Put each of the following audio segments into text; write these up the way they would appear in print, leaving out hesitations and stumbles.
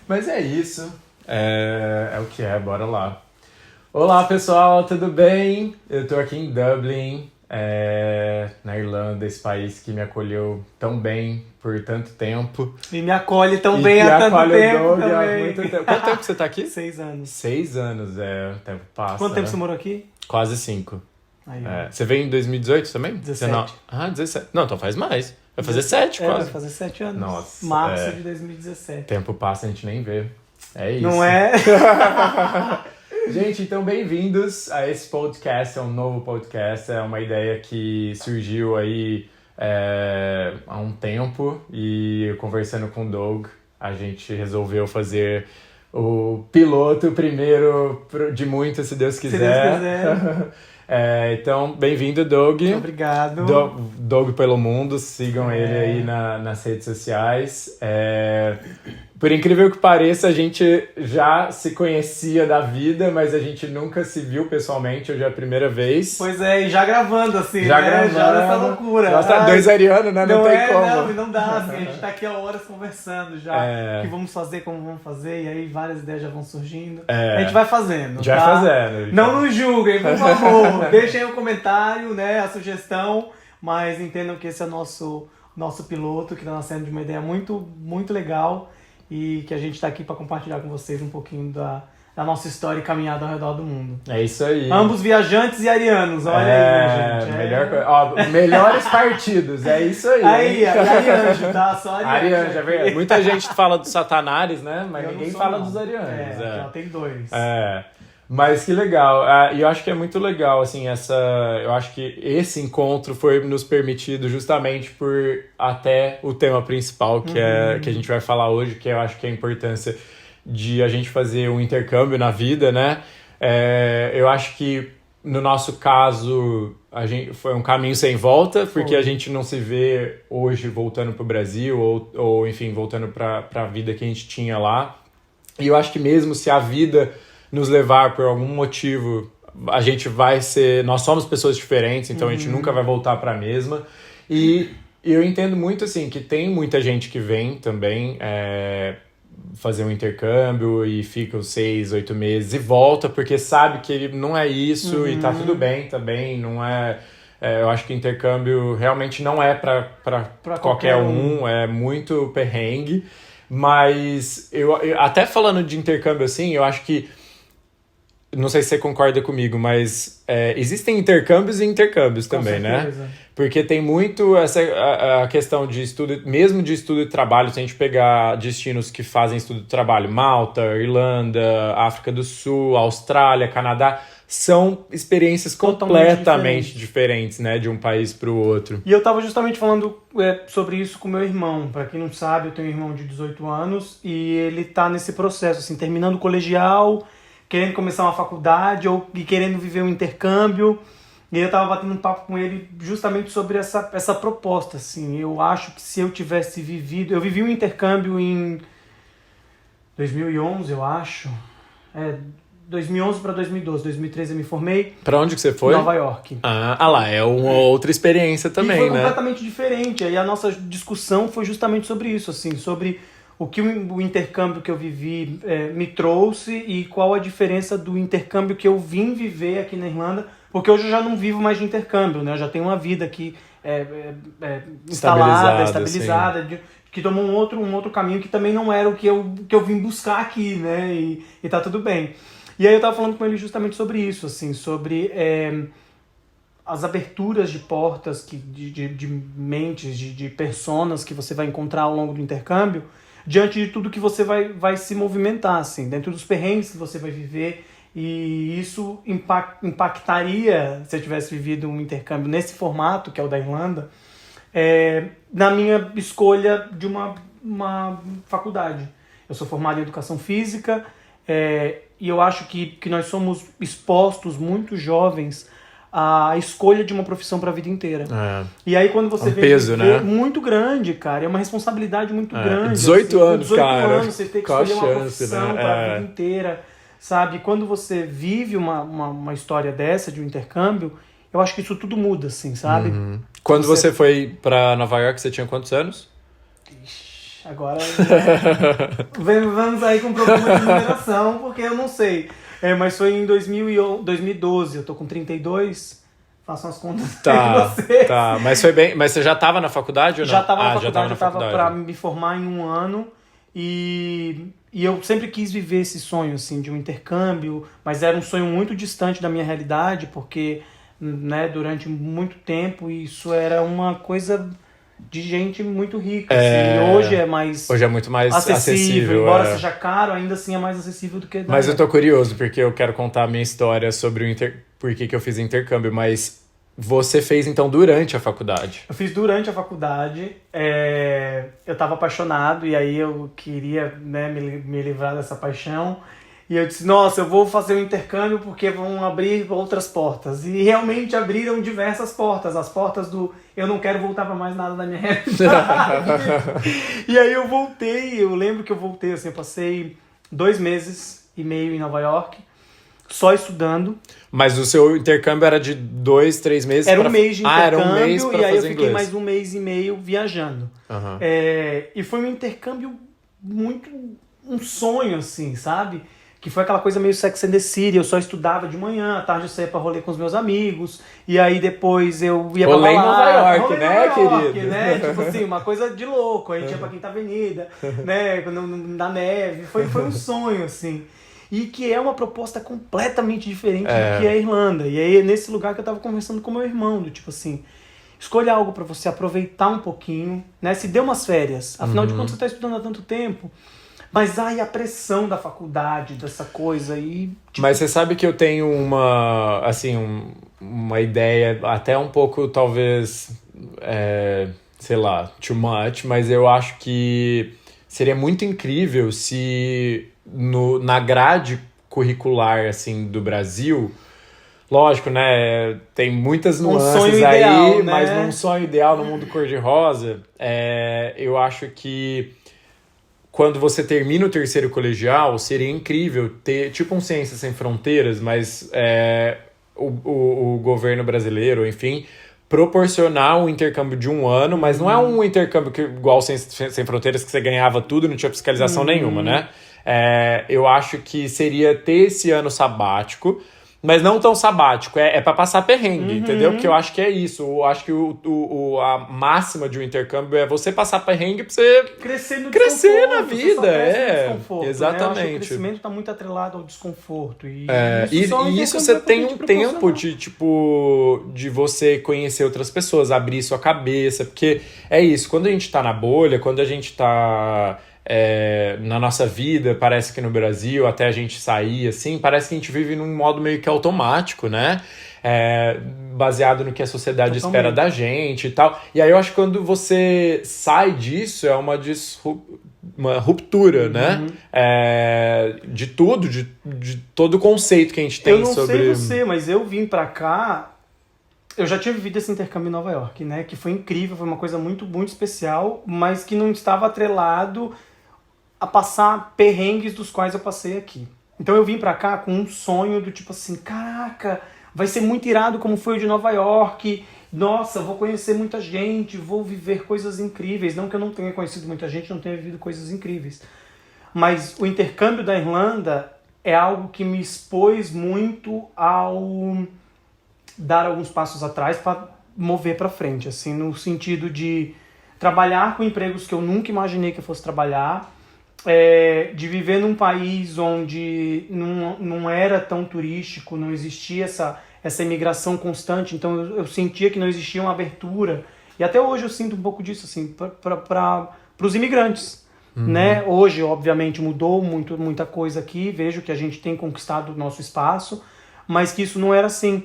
Mas é isso. É o que é, bora lá. Olá, pessoal, tudo bem? Eu tô aqui em Dublin, na Irlanda, esse país que me acolheu tão bem por tanto tempo. E me acolhe tão bem há tanto tempo também. Há muito tempo. Quanto tempo você tá aqui? 6 anos. 6 anos, o tempo passa. Quanto tempo você morou aqui? Quase 5. Aí, Você veio em 2018 também? 17. 17. Não, então faz mais. Vai fazer 7 quase. Vai fazer 7 anos. Nossa. Março de 2017. Tempo passa, a gente nem vê. É isso. Não é? Gente, então bem-vindos a esse podcast, é um novo podcast, é uma ideia que surgiu aí há um tempo e conversando com o Doug, a gente resolveu fazer o piloto primeiro de muitos, se Deus quiser. Se Deus quiser. Então, bem-vindo, Doug. Obrigado. Doug pelo mundo, sigam ele aí nas redes sociais. Por incrível que pareça, a gente já se conhecia da vida, mas a gente nunca se viu pessoalmente, hoje é a primeira vez. Pois é, e já gravando, assim, já né? Gravando. Já nessa loucura. Nossa, 2 arianos, né? Não tem como. Não dá, assim, a gente tá aqui há horas conversando já, o que vamos fazer, como vamos fazer, e aí várias ideias já vão surgindo. A gente vai fazendo, já tá? fazendo. Não nos julguem, por favor. Deixem o comentário, né, a sugestão, mas entendam que esse é nosso piloto, que tá nascendo de uma ideia muito, muito legal. E que a gente está aqui para compartilhar com vocês um pouquinho da nossa história e caminhada ao redor do mundo. É isso aí. Ambos viajantes e arianos, olha aí, gente. Melhores partidos, é isso aí. Aí, arianjo, tá? Só arianjo. Arianjo, é verdade. Muita gente fala dos satanares, né? Mas ninguém fala dos arianos. Já tem 2. Mas que legal, e eu acho que é muito legal, assim, eu acho que esse encontro foi nos permitido justamente por até o tema principal, que a gente vai falar hoje, que eu acho que é a importância de a gente fazer um intercâmbio na vida, né? Eu acho que, no nosso caso, foi um caminho sem volta, porque a gente não se vê hoje voltando para o Brasil, ou enfim, voltando para a vida que a gente tinha lá. E eu acho que mesmo se a vida nos levar por algum motivo, a gente vai ser... Nós somos pessoas diferentes, então a gente nunca vai voltar para a mesma. E eu entendo muito, assim, que tem muita gente que vem também fazer um intercâmbio e fica os 6, 8 meses e volta, porque sabe que não é isso e tá tudo bem também, não é... eu acho que intercâmbio realmente não é para qualquer um, é muito perrengue. Mas eu até falando de intercâmbio, assim, eu acho que... Não sei se você concorda comigo, mas existem intercâmbios e intercâmbios também, né? Porque tem muito a questão de estudo, mesmo de estudo e trabalho, se a gente pegar destinos que fazem estudo e trabalho, Malta, Irlanda, África do Sul, Austrália, Canadá, são experiências completamente diferentes, né, de um país para o outro. E eu estava justamente falando sobre isso com meu irmão. Para quem não sabe, eu tenho um irmão de 18 anos e ele tá nesse processo, assim, terminando o colegial, querendo começar uma faculdade e querendo viver um intercâmbio. E eu tava batendo um papo com ele justamente sobre essa proposta, assim. Eu acho que se eu tivesse vivido... Eu vivi um intercâmbio em 2011, eu acho. 2011 para 2012. 2013 eu me formei. Pra onde que você foi? Nova York. Lá, é uma outra experiência também, e foi né? Completamente diferente. Aí a nossa discussão foi justamente sobre isso, assim, sobre o que o intercâmbio que eu vivi me trouxe e qual a diferença do intercâmbio que eu vim viver aqui na Irlanda, porque hoje eu já não vivo mais de intercâmbio, né? Eu já tenho uma vida aqui instalada, estabilizada, que tomou um outro caminho que também não era o que eu vim buscar aqui, né? E tá tudo bem. E aí eu tava falando com ele justamente sobre isso, assim, sobre as aberturas de portas, de mentes, de personas que você vai encontrar ao longo do intercâmbio, diante de tudo que você vai se movimentar, assim, dentro dos perrengues que você vai viver, e isso impactaria, se eu tivesse vivido um intercâmbio nesse formato, que é o da Irlanda, na minha escolha de uma faculdade. Eu sou formado em Educação Física, e eu acho que nós somos expostos, muito jovens, à escolha de uma profissão para a vida inteira. E aí quando você vê peso, né? Muito grande, cara, é uma responsabilidade muito grande. 18 anos, 18 cara. anos, você tem que escolher uma profissão para a vida inteira, sabe? Quando você vive uma história dessa, de um intercâmbio, eu acho que isso tudo muda, assim, sabe? Quando você foi para Nova York, você tinha quantos anos? Agora, vamos aí com problema de numeração, porque eu não sei. Mas foi em 2012, eu tô com 32, façam as contas Tá, aí vocês. tá. Mas foi bem. Mas você já estava na faculdade ou não? Já estava na faculdade, já tava eu estava para me formar em um ano e eu sempre quis viver esse sonho, assim, de um intercâmbio, mas era um sonho muito distante da minha realidade, porque, né, durante muito tempo isso era uma coisa de gente muito rica, assim. Hoje é muito mais acessível. Embora seja caro, ainda assim é mais acessível do que... Mas eu tô curioso, porque eu quero contar a minha história sobre por que eu fiz intercâmbio, mas você fez então durante a faculdade? Eu fiz durante a faculdade, eu tava apaixonado e aí eu queria, né, me livrar dessa paixão. E eu disse, nossa, eu vou fazer um intercâmbio porque vão abrir outras portas. E realmente abriram diversas portas. As portas do eu não quero voltar para mais nada da minha realidade. E aí eu voltei, eu lembro que eu voltei, assim, eu passei 2 meses e meio em Nova York, só estudando. Mas o seu intercâmbio era de 2, 3 meses? Era um mês de intercâmbio, era um mês e aí eu fiquei inglês. mais 1 mês e meio viajando. Uhum. E foi um intercâmbio muito um sonho, assim, sabe? Que foi aquela coisa meio Sex and the City, eu só estudava de manhã, à tarde eu saía pra rolê com os meus amigos, e aí depois eu ia rolê pra balada. Rolê em Nova York, rolê né, Nova York, querido? né? Tipo assim, uma coisa de louco, aí tinha pra Quinta Avenida, né, na neve, foi um sonho, assim. E que é uma proposta completamente diferente do que é a Irlanda. E aí é nesse lugar que eu tava conversando com meu irmão, do tipo assim, escolha algo pra você aproveitar um pouquinho, né, se dê umas férias, afinal de contas você tá estudando há tanto tempo. Mas a pressão da faculdade, dessa coisa aí... Tipo... Mas você sabe que eu tenho uma ideia até um pouco, talvez, sei lá, too much, mas eu acho que seria muito incrível se na grade curricular, assim, do Brasil... Lógico, né? Tem muitas nuances aí, ideal, né? Mas num sonho ideal, no mundo cor-de-rosa, eu acho que... Quando você termina o terceiro colegial, seria incrível ter, tipo um Ciências Sem Fronteiras, mas o governo brasileiro, enfim, proporcionar um intercâmbio de 1 ano, mas não é um intercâmbio igual Ciências Sem Fronteiras, que você ganhava tudo e não tinha fiscalização nenhuma, né? Eu acho que seria ter esse ano sabático, mas não tão sabático, é para passar perrengue, entendeu? Porque eu acho que é isso, eu acho que a máxima de um intercâmbio é você passar perrengue pra você crescer na vida, exatamente. Né? Eu acho que o crescimento está muito atrelado ao desconforto. E isso você tem um tempo de você conhecer outras pessoas, abrir sua cabeça, porque é isso, quando a gente tá na bolha, quando a gente tá... na nossa vida, parece que no Brasil, até a gente sair, assim, parece que a gente vive num modo meio que automático, né? Baseado no que a sociedade espera da gente e tal. E aí eu acho que quando você sai disso, é uma ruptura, né? De tudo, de todo o conceito que a gente tem sobre... Eu não sei você, mas eu vim pra cá... Eu já tinha vivido esse intercâmbio em Nova York, né? Que foi incrível, foi uma coisa muito, muito especial, mas que não estava atrelado a passar perrengues dos quais eu passei aqui. Então eu vim pra cá com um sonho do tipo assim, caraca, vai ser muito irado como foi o de Nova York, nossa, vou conhecer muita gente, vou viver coisas incríveis. Não que eu não tenha conhecido muita gente, não tenha vivido coisas incríveis. Mas o intercâmbio da Irlanda é algo que me expôs muito ao dar alguns passos atrás para mover para frente, assim, no sentido de trabalhar com empregos que eu nunca imaginei que eu fosse trabalhar, de viver num país onde não era tão turístico, não existia essa imigração constante, então eu sentia que não existia uma abertura, e até hoje eu sinto um pouco disso, assim, para os imigrantes, né? Hoje, obviamente, mudou muita coisa aqui, vejo que a gente tem conquistado o nosso espaço, mas que isso não era assim.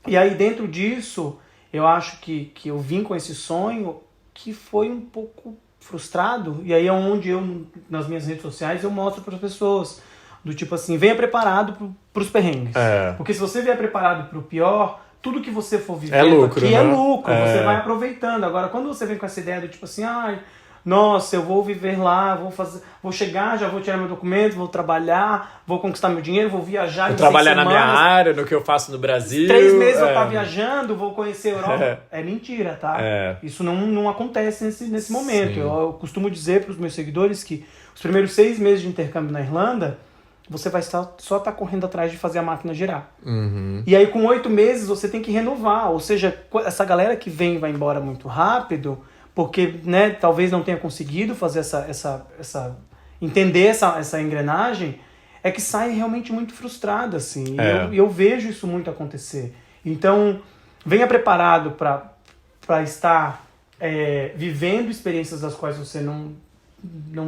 E aí, dentro disso, eu acho que eu vim com esse sonho que foi um pouco frustrado, e aí é onde eu, nas minhas redes sociais, eu mostro para as pessoas, do tipo assim, venha preparado para os perrengues. Porque se você vier preparado para o pior, tudo que você for vivendo lucro, aqui né? é lucro, você vai aproveitando. Agora, quando você vem com essa ideia do tipo assim, nossa, eu vou viver lá, vou chegar, já vou tirar meu documento, vou trabalhar, vou conquistar meu dinheiro, vou viajar Vou em trabalhar 6 na minha semanas, área, no que eu faço no Brasil. 3 meses eu tá viajando, vou conhecer a Europa. É mentira, tá? É. Isso não acontece nesse momento. Sim. Eu costumo dizer para os meus seguidores que os primeiros 6 meses de intercâmbio na Irlanda, você vai só estar correndo atrás de fazer a máquina girar. Uhum. E aí com 8 meses você tem que renovar. Ou seja, essa galera que vem e vai embora muito rápido, porque, né, talvez não tenha conseguido fazer entender essa engrenagem, é que sai realmente muito frustrada, assim. E eu vejo isso muito acontecer. Então, venha preparado para estar vivendo experiências das quais você não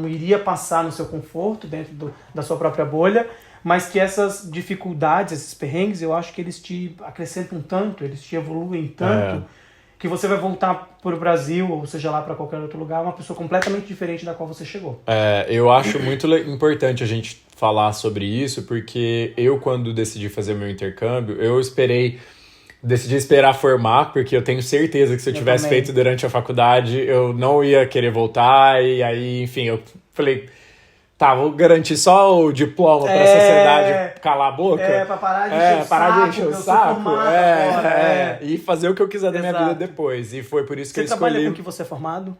iria passar no seu conforto, dentro da sua própria bolha, mas que essas dificuldades, esses perrengues, eu acho que eles te acrescentam tanto, eles te evoluem tanto, que você vai voltar para o Brasil, ou seja lá para qualquer outro lugar, uma pessoa completamente diferente da qual você chegou. Eu acho muito importante a gente falar sobre isso, porque eu, quando decidi fazer meu intercâmbio, decidi esperar formar, porque eu tenho certeza que se eu tivesse feito durante a faculdade, eu não ia querer voltar, e aí, enfim, eu falei, tá, vou garantir só o diploma pra sociedade calar a boca. Pra parar de encher o saco. E fazer o que eu quiser da minha vida depois. E foi por isso que eu escolhi... Você trabalha com o que você é formado?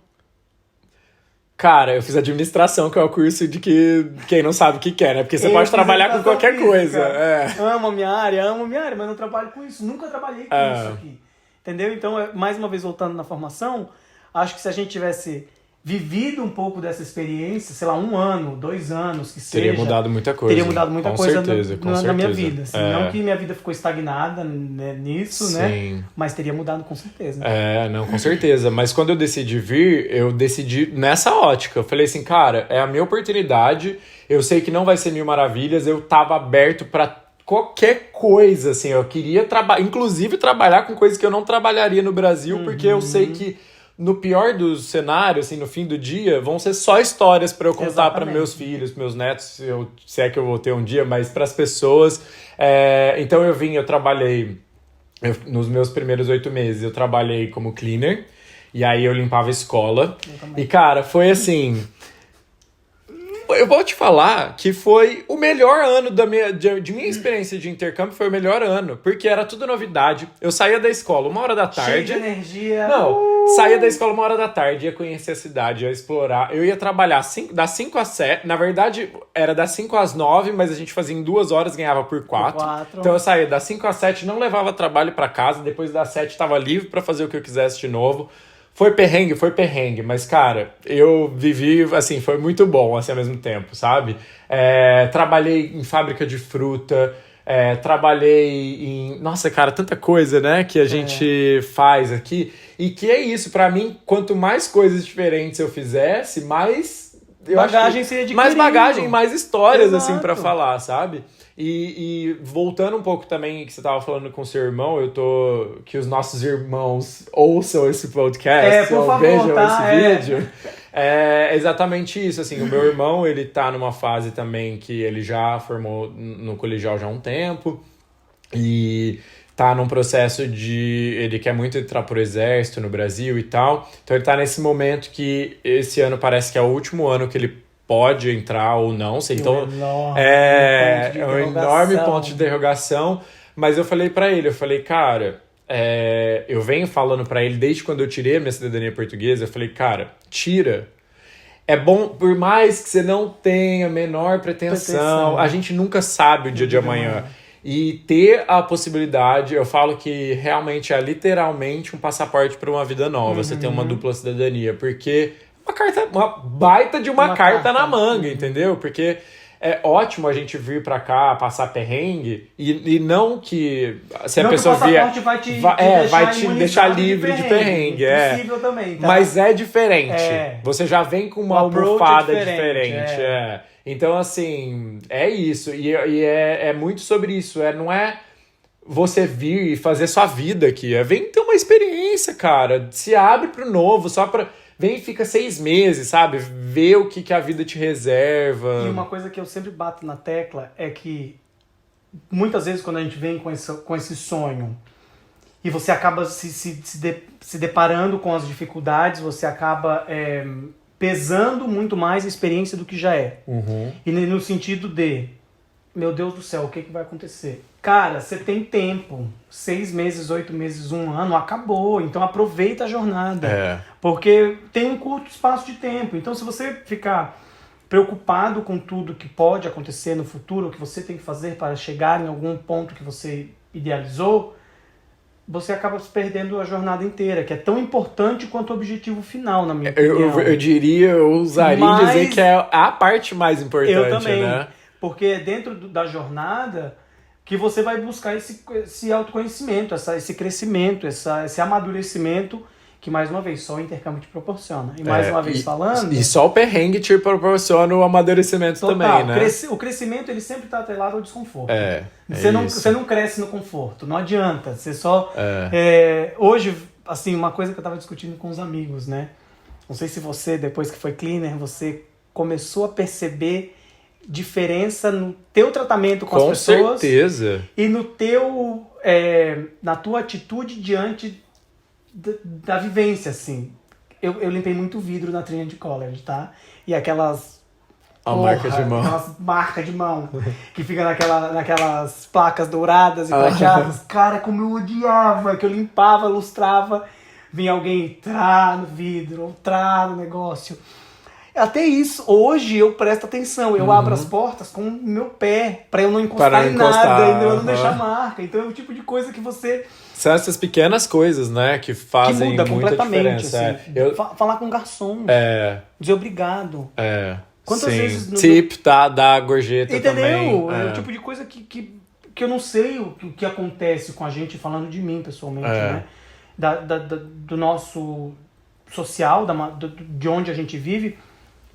Cara, eu fiz administração, que é o curso de que quem não sabe o que quer, né? Porque você pode trabalhar com qualquer coisa. Amo a minha área, mas não trabalho com isso. Nunca trabalhei com isso aqui. Entendeu? Então, mais uma vez, voltando na formação, acho que se a gente tivesse vivido um pouco dessa experiência, sei lá, 1 ano, 2 anos, que seja... Teria mudado muita coisa. Teria mudado muita coisa na minha vida. Assim, É. Não que minha vida ficou estagnada, né, nisso, Sim. né? Mas teria mudado com certeza. Não, com certeza. Mas quando eu decidi vir, eu decidi nessa ótica. Eu falei assim, cara, é a minha oportunidade. Eu sei que não vai ser mil maravilhas. Eu tava aberto pra qualquer coisa, assim. Eu queria inclusive trabalhar com coisas que eu não trabalharia no Brasil, porque eu sei que no pior dos cenários, assim, no fim do dia, vão ser só histórias para eu contar para meus filhos, meus netos, se é que eu vou ter um dia, mas para as pessoas. Então eu trabalhei, nos meus primeiros 8 meses, eu trabalhei como cleaner, e aí eu limpava a escola. E, cara, foi assim... Eu vou te falar que foi o melhor ano de minha experiência de intercâmbio, foi o melhor ano, porque era tudo novidade. Eu saía da escola 1h da tarde. Cheio de energia. Saía da escola 1h da tarde, ia conhecer a cidade, ia explorar. Eu ia trabalhar das 5 às 7. Na verdade, era das 5 às 9, mas a gente fazia em 2 horas, ganhava por 4. Então eu saía das 5 às 7, não levava trabalho pra casa. Depois das 7, tava livre pra fazer o que eu quisesse de novo. Foi perrengue, mas, cara, eu vivi, assim, foi muito bom, assim, ao mesmo tempo, sabe? Trabalhei em fábrica de fruta, trabalhei em... Nossa, cara, tanta coisa, né, que a gente faz aqui. E que é isso, pra mim, quanto mais coisas diferentes eu fizesse, mais... Bagagem seria adquirindo. Mais bagagem, mais histórias, Exato. assim, pra falar, sabe? E voltando um pouco também, que você tava falando com seu irmão, que os nossos irmãos ouçam esse podcast, por favor, vejam tá? esse vídeo. É exatamente isso, assim, o meu irmão, ele tá numa fase também que ele já formou no colegial já há um tempo, e tá num processo ele quer muito entrar pro exército no Brasil e tal, então ele tá nesse momento que esse ano parece que é o último ano que ele pode entrar ou não, sei, então é um enorme ponto de interrogação, mas eu falei pra ele, cara, eu venho falando pra ele desde quando eu tirei a minha cidadania portuguesa, eu falei, cara, tira. É bom, por mais que você não tenha a menor pretensão, a gente nunca sabe o dia de amanhã. E ter a possibilidade, eu falo que realmente é literalmente um passaporte para uma vida nova, você tem uma dupla cidadania, porque uma baita de uma carta na manga, entendeu? Porque é ótimo a gente vir pra cá, passar perrengue, e não que se a pessoa vier... vai te deixar livre de perrengue. Possível também, tá? Mas é diferente. Você já vem com uma almofada diferente. Então, assim, é isso. E é muito sobre isso. Não é você vir e fazer sua vida aqui. Vem ter uma experiência, cara. Se abre pro novo, só pra... Vem e fica 6 meses, sabe? Vê o que a vida te reserva. E uma coisa que eu sempre bato na tecla é que muitas vezes quando a gente vem com esse sonho e você acaba se deparando com as dificuldades, você acaba pesando muito mais a experiência do que já é. E no sentido de, meu Deus do céu, o que vai acontecer? Cara, você tem tempo, 6 meses, 8 meses, 1 ano, acabou. Então aproveita a jornada. Porque tem um curto espaço de tempo. Então se você ficar preocupado com tudo que pode acontecer no futuro, o que você tem que fazer para chegar em algum ponto que você idealizou, você acaba se perdendo a jornada inteira, que é tão importante quanto o objetivo final, na minha opinião. Eu diria, eu usaria dizer que é a parte mais importante, eu também, né? Porque é dentro da jornada que você vai buscar esse autoconhecimento, esse crescimento, esse amadurecimento, que mais uma vez só o intercâmbio te proporciona. E mais uma vez falando... E só o perrengue te proporciona o amadurecimento também, né? O crescimento ele sempre está atrelado ao desconforto. Você não cresce no conforto, não adianta. Você só... hoje, assim, uma coisa que eu estava discutindo com os amigos, né? Não sei se você, depois que foi cleaner, você começou a perceber diferença no teu tratamento com as pessoas. Com certeza. E no na tua atitude diante da vivência, assim. Eu limpei muito vidro na Trinity College, tá? E aquelas... marca de mão. Aquelas marcas de mão que fica naquelas placas douradas e prateadas. Cara, como eu odiava, que eu limpava, lustrava, vinha alguém entrar no vidro, entrar no negócio. Até isso, hoje eu presto atenção, eu abro as portas com o meu pé, pra eu não encostar em nada, e eu não deixar marca. Então é o tipo de coisa que você... São essas pequenas coisas, né, que fazem muda muita completamente, diferença. Assim. Falar com o garçom, dizer obrigado. Quantas vezes... Tip, dá gorjeta. Entendeu? Também. É o tipo de coisa que eu não sei o que acontece com a gente, falando de mim pessoalmente, né? Do nosso social, de onde a gente vive,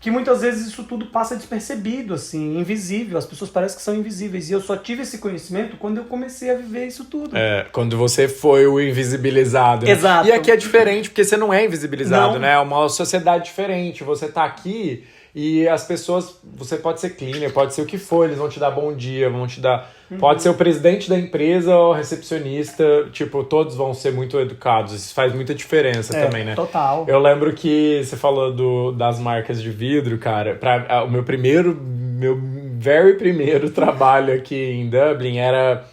que muitas vezes isso tudo passa despercebido, assim, invisível. As pessoas parecem que são invisíveis. E eu só tive esse conhecimento quando eu comecei a viver isso tudo. Quando você foi o invisibilizado. Né? Exato. E aqui é diferente, porque você não é invisibilizado, né? É uma sociedade diferente. Você tá aqui e as pessoas... Você pode ser cleaner, pode ser o que for. Eles vão te dar bom dia, vão te dar... Pode ser o presidente da empresa ou recepcionista. Tipo, todos vão ser muito educados. Isso faz muita diferença também, né? Total. Eu lembro que você falou das marcas de vidro, cara. O meu very primeiro trabalho aqui em Dublin era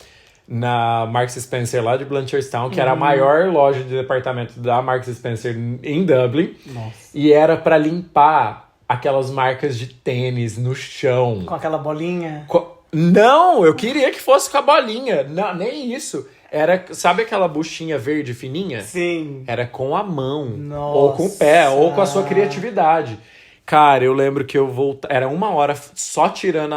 na Marks Spencer, lá de Blanchardstown, que era a maior loja de departamento da Marks Spencer em Dublin. Nossa. E era pra limpar aquelas marcas de tênis no chão. Com aquela bolinha... Não, eu queria que fosse com a bolinha. Não, nem isso. Era, sabe aquela buchinha verde fininha? Sim. Era com a mão. Nossa. Ou com o pé, ou com a sua criatividade. Cara, eu lembro que eu voltava... Era 1 hora só tirando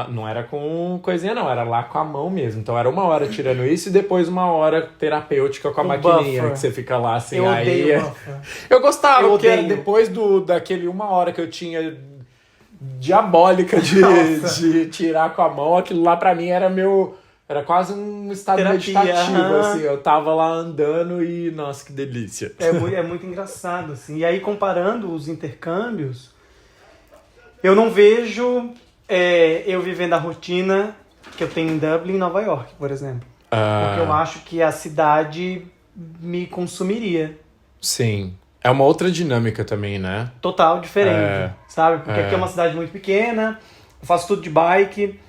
não era com coisinha, não. Era lá com a mão mesmo. Então era 1 hora tirando isso e depois 1 hora terapêutica com a maquininha. Buffer. Que você fica lá assim. Eu odeio buffer. Eu gostava, porque odeio. era depois daquele 1 hora que eu tinha... diabólica de tirar com a mão, aquilo lá pra mim era quase um estado meditativo, assim, eu tava lá andando e, nossa, que delícia. É muito engraçado, assim, e aí comparando os intercâmbios, eu não vejo eu vivendo a rotina que eu tenho em Dublin e Nova York, por exemplo, porque eu acho que a cidade me consumiria. Sim. É uma outra dinâmica também, né? Total diferente, sabe? Porque aqui é uma cidade muito pequena, eu faço tudo de bike,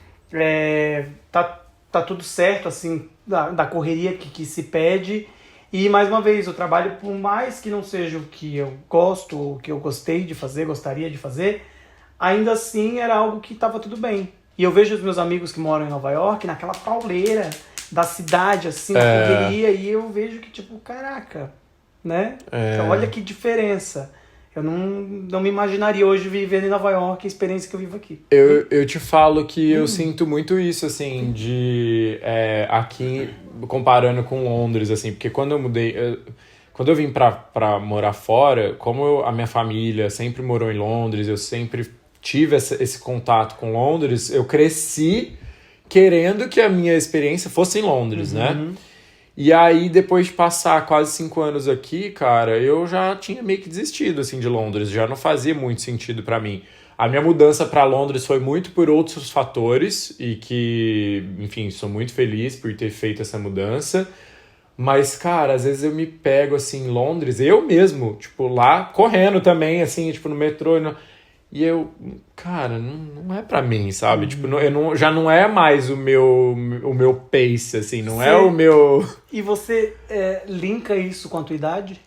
tá tudo certo, assim, da correria que se pede. E, mais uma vez, o trabalho, por mais que não seja o que eu gosto, o que eu gostei de fazer, gostaria de fazer, ainda assim era algo que estava tudo bem. E eu vejo os meus amigos que moram em Nova York, naquela pauleira da cidade, assim, na correria, e eu vejo que, tipo, caraca... né? Então, olha que diferença. Eu não me imaginaria hoje vivendo em Nova York a experiência que eu vivo aqui. Eu te falo que eu sinto muito isso, assim, aqui, comparando com Londres, assim, porque quando eu mudei... Quando eu vim pra morar fora, como a minha família sempre morou em Londres, eu sempre tive esse contato com Londres, eu cresci querendo que a minha experiência fosse em Londres, né? E aí, depois de passar quase 5 anos aqui, cara, eu já tinha meio que desistido, assim, de Londres. Já não fazia muito sentido pra mim. A minha mudança pra Londres foi muito por outros fatores e que, enfim, sou muito feliz por ter feito essa mudança. Mas, cara, às vezes eu me pego, assim, em Londres, eu mesmo, tipo, lá correndo também, assim, tipo, no metrô. E eu, cara, não é pra mim, sabe? Tipo, já não é mais o meu pace, assim, não é o meu... E você linka isso com a tua idade?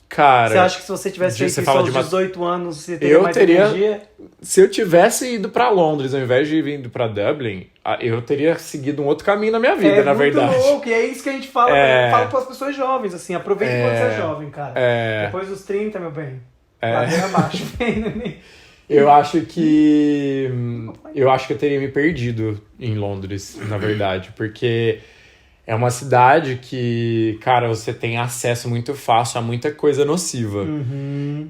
Cara... Você acha que se você tivesse feito isso aos 18 anos, você teria mais energia? Se eu tivesse ido pra Londres ao invés de ir indo pra Dublin, eu teria seguido um outro caminho na minha vida, na verdade. É muito louco, e é isso que a gente fala para as pessoas jovens, assim, aproveite quando você é jovem, cara. Depois dos 30, meu bem, ladeira abaixo. Eu acho que eu teria me perdido em Londres, na verdade, porque é uma cidade que, cara, você tem acesso muito fácil a muita coisa nociva.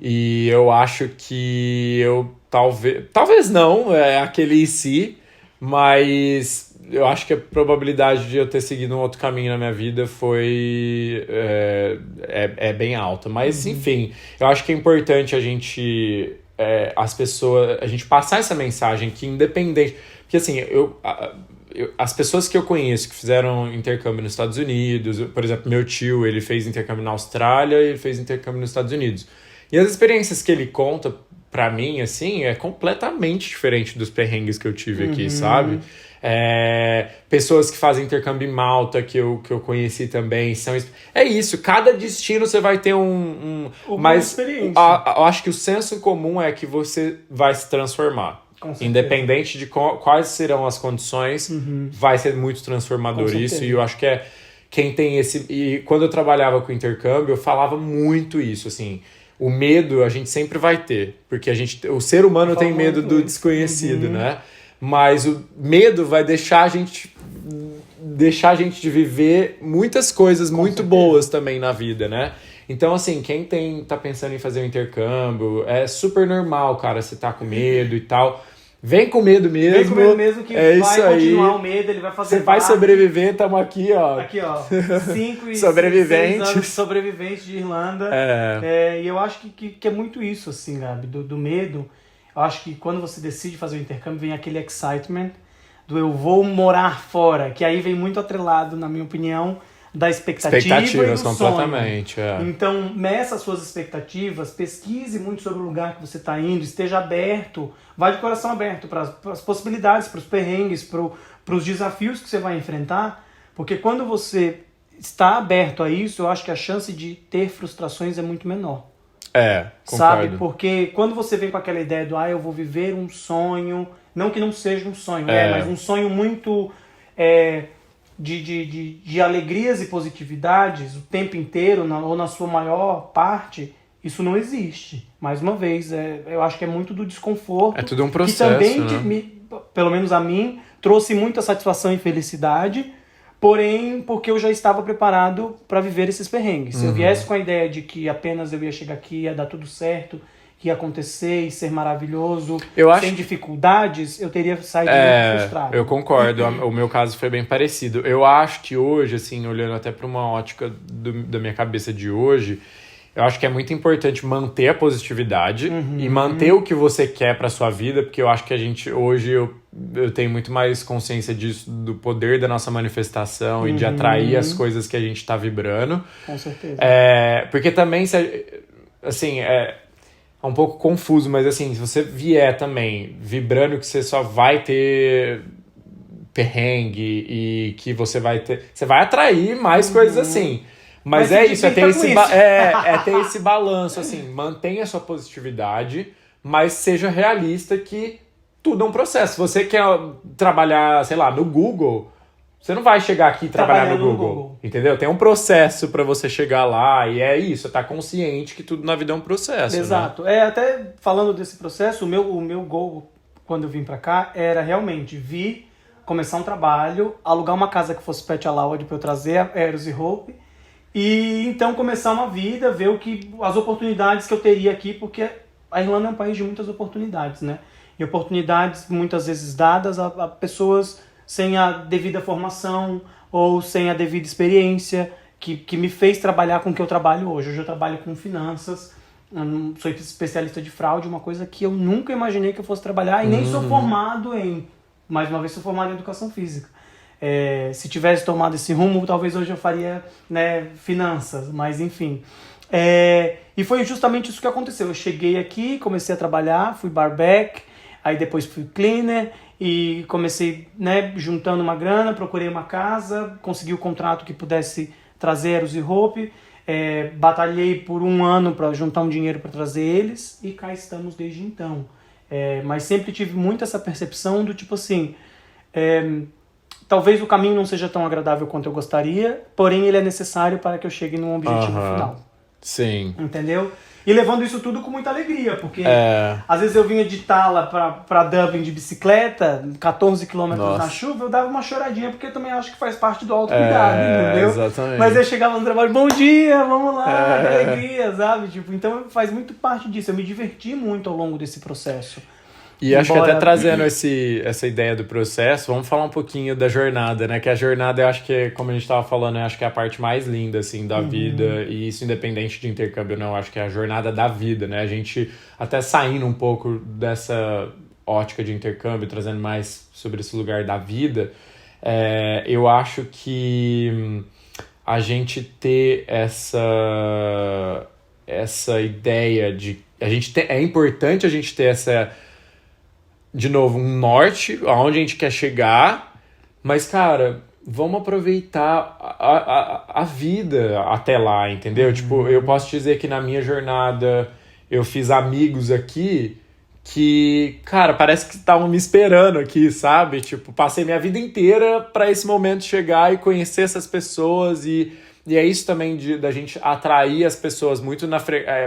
E eu acho que eu talvez não, é aquele si, mas eu acho que a probabilidade de eu ter seguido um outro caminho na minha vida foi bem alta. Mas, enfim, eu acho que é importante a gente... a gente passar essa mensagem que independente... Porque assim, as pessoas que eu conheço que fizeram intercâmbio nos Estados Unidos, por exemplo, meu tio, ele fez intercâmbio na Austrália e ele fez intercâmbio nos Estados Unidos. E as experiências que ele conta pra mim, assim, é completamente diferente dos perrengues que eu tive aqui, sabe? Pessoas que fazem intercâmbio em Malta, que eu conheci também, é isso, cada destino você vai ter uma experiência. Eu acho que o senso comum é que você vai se transformar. Independente de quais serão as condições, vai ser muito transformador isso. E eu acho que quem tem esse... E quando eu trabalhava com intercâmbio, eu falava muito isso, assim... O medo a gente sempre vai ter, porque o ser humano tem medo do desconhecido, né? Mas o medo vai deixar a gente de viver muitas coisas muito boas também na vida, né? Então, assim, quem tá pensando em fazer um intercâmbio, é super normal, cara, você tá com medo e tal. Vem com medo mesmo. Vem com medo mesmo que vai continuar o medo, ele vai fazer Você vai sobreviver, estamos aqui, ó. Aqui, ó. 5 e sobreviventes. 6 anos sobreviventes de Irlanda. E eu acho que é muito isso, assim, Gabi, do medo. Eu acho que quando você decide fazer o intercâmbio, vem aquele excitement do eu vou morar fora, que aí vem muito atrelado, na minha opinião, da expectativa e do completamente, sonho. Então, meça as suas expectativas, pesquise muito sobre o lugar que você está indo, esteja aberto, vai de coração aberto para as possibilidades, para os perrengues, para os desafios que você vai enfrentar, porque quando você está aberto a isso, eu acho que a chance de ter frustrações é muito menor. Concordo. Sabe? Porque quando você vem com aquela ideia do eu vou viver um sonho, não que não seja um sonho, mas um sonho muito... De alegrias e positividades o tempo inteiro, ou na sua maior parte, isso não existe. Mais uma vez, eu acho que é muito do desconforto. É tudo um processo, que também, pelo menos a mim, trouxe muita satisfação e felicidade, porém, porque eu já estava preparado para viver esses perrengues. Se eu viesse com a ideia de que apenas eu ia chegar aqui, ia dar tudo certo, que ia acontecer e ser maravilhoso, sem dificuldades, eu teria saído muito frustrado. Eu concordo, o meu caso foi bem parecido. Eu acho que hoje, assim, olhando até para uma ótica da minha cabeça de hoje, eu acho que é muito importante manter a positividade e manter o que você quer para sua vida, porque eu acho que a gente, hoje, eu tenho muito mais consciência disso, do poder da nossa manifestação e de atrair as coisas que a gente está vibrando. Com certeza. Porque também, assim... É um pouco confuso, mas assim, se você vier também vibrando que você só vai ter perrengue e que você vai atrair mais coisas assim. Mas é isso, ter esse balanço, assim, mantenha a sua positividade, mas seja realista que tudo é um processo. Se você quer trabalhar, sei lá, no Google... Você não vai chegar aqui e trabalhar no Google, entendeu? Tem um processo para você chegar lá e é isso, tá consciente que tudo na vida é um processo. Exato. Né? Até falando desse processo, o meu goal quando eu vim para cá era realmente vir, começar um trabalho, alugar uma casa que fosse pet allowed para eu trazer a Eros e Hope e então começar uma vida, ver as oportunidades que eu teria aqui, porque a Irlanda é um país de muitas oportunidades, né? E oportunidades muitas vezes dadas a pessoas sem a devida formação ou sem a devida experiência, que me fez trabalhar com o que eu trabalho hoje. Hoje eu trabalho com finanças, sou especialista de fraude, uma coisa que eu nunca imaginei que eu fosse trabalhar, e nem sou formado mais uma vez, sou formado em educação física. Se tivesse tomado esse rumo, talvez hoje eu faria, né, finanças, mas enfim. E foi justamente isso que aconteceu. Eu cheguei aqui, comecei a trabalhar, fui barback, aí depois fui cleaner e comecei, né, juntando uma grana, procurei uma casa, consegui o contrato que pudesse trazer Eros e Hope, batalhei por 1 ano para juntar um dinheiro para trazer eles e cá estamos desde então. Mas sempre tive muito essa percepção do tipo assim, talvez o caminho não seja tão agradável quanto eu gostaria, porém ele é necessário para que eu chegue num objetivo final. Sim. Entendeu? E levando isso tudo com muita alegria, porque às vezes eu vinha de Tala pra Dublin de bicicleta, 14 quilômetros na chuva, eu dava uma choradinha, porque eu também acho que faz parte do autocuidado, entendeu? Exatamente. Mas eu chegava no trabalho, bom dia, vamos lá, que alegria, sabe? Tipo, então faz muito parte disso, eu me diverti muito ao longo desse processo. E acho que até trazendo essa ideia do processo, vamos falar um pouquinho da jornada, né? Que a jornada, eu acho que, como a gente estava falando, eu acho que é a parte mais linda, assim, da vida. E isso independente de intercâmbio, não. Eu acho que é a jornada da vida, né? A gente, até saindo um pouco dessa ótica de intercâmbio, trazendo mais sobre esse lugar da vida, eu acho que a gente ter essa ideia de... é importante a gente ter essa... De novo, um norte, aonde a gente quer chegar, mas, cara, vamos aproveitar a vida até lá, entendeu? Tipo, eu posso dizer que na minha jornada eu fiz amigos aqui que, cara, parece que estavam me esperando aqui, sabe? Tipo, passei minha vida inteira para esse momento chegar e conhecer essas pessoas e é isso também da gente atrair as pessoas muito